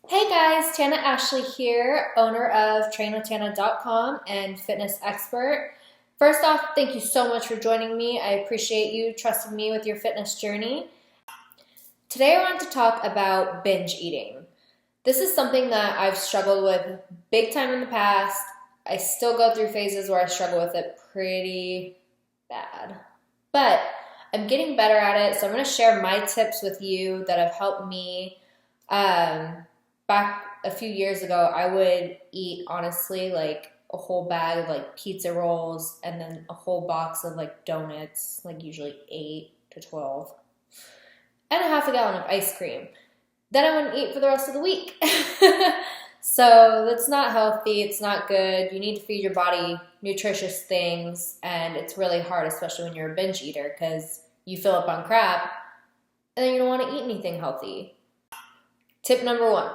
Hey guys, Tana Ashley here, owner of trainwithtana.com and fitness expert. First off, thank you so much for joining me. I appreciate you trusting me with your fitness journey. Today I want to talk about binge eating. This is something that I've struggled with big time in the past. I still go through phases where I struggle with it pretty bad. But I'm getting better at it, so I'm going to share my tips with you that have helped me. Back a few years ago, I would eat, honestly, like a whole bag of like pizza rolls and then a whole box of like donuts, like usually 8 to 12, and a half a gallon of ice cream. Then I wouldn't eat for the rest of the week. So that's not healthy. It's not good. You need to feed your body nutritious things, and it's really hard, especially when you're a binge eater, because you fill up on crap and then you don't want to eat anything healthy. Tip number 1.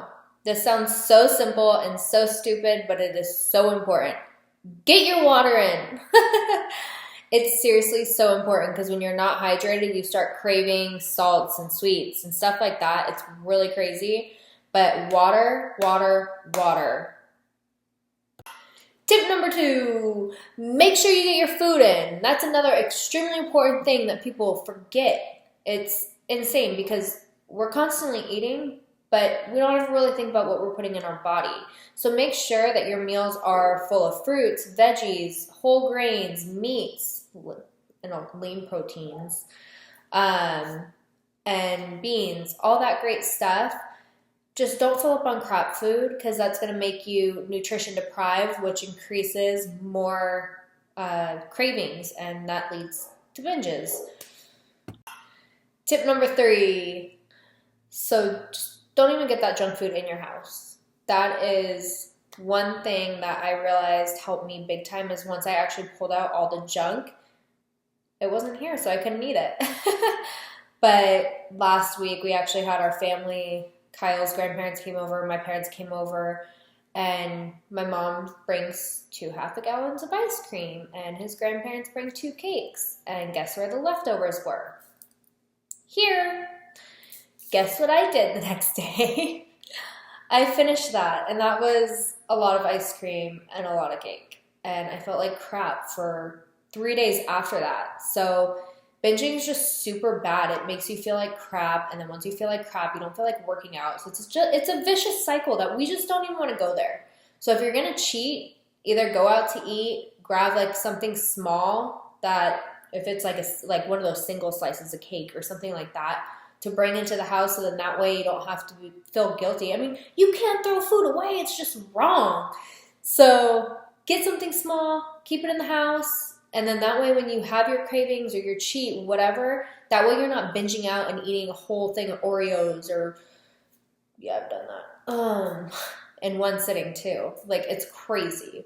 This sounds so simple and so stupid, but it is so important. Get your water in. It's seriously so important because when you're not hydrated, you start craving salts and sweets and stuff like that. It's really crazy. But water, water, water. Tip number 2, make sure you get your food in. That's another extremely important thing that people forget. It's insane because we're constantly eating, but we don't ever really think about what we're putting in our body. So make sure that your meals are full of fruits, veggies, whole grains, meats, lean proteins, and beans, all that great stuff. Just don't fill up on crap food because that's going to make you nutrition deprived, which increases more cravings, and that leads to binges. Tip number 3. So just don't even get that junk food in your house. That is one thing that I realized helped me big time is once I actually pulled out all the junk, it wasn't here, so I couldn't eat it. But last week we actually had our family, Kyle's grandparents came over, my parents came over, and my mom brings 2 half a gallons of ice cream, and his grandparents bring 2 cakes. And guess where the leftovers were? Here. Guess what I did the next day? I finished that, and that was a lot of ice cream and a lot of cake. And I felt like crap for 3 days after that. So binging is just super bad. It makes you feel like crap, and then once you feel like crap, you don't feel like working out. So it's a vicious cycle that we just don't even want to go there. So if you're going to cheat, either go out to eat, grab like something small that if it's like one of those single slices of cake or something like that, to bring into the house, so then that way you don't have to feel guilty. I mean, you can't throw food away. It's just wrong. So get something small, keep it in the house, and then that way when you have your cravings or your cheat, whatever, that way you're not binging out and eating a whole thing of Oreos or, yeah, I've done that, in one sitting too. Like, it's crazy.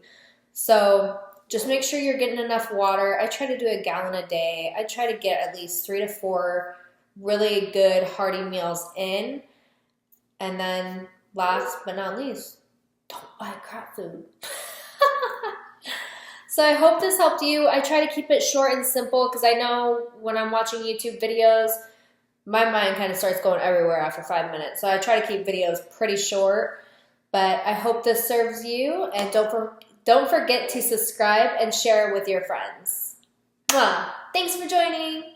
So just make sure you're getting enough water. I try to do a gallon a day. I try to get at least 3 to 4 really good hearty meals in. And then last but not least, don't buy crap food. So I hope this helped you. I try to keep it short and simple because I know when I'm watching YouTube videos, my mind kind of starts going everywhere after 5 minutes. So I try to keep videos pretty short, but I hope this serves you, and don't forget to subscribe and share with your friends. Mwah. Thanks for joining.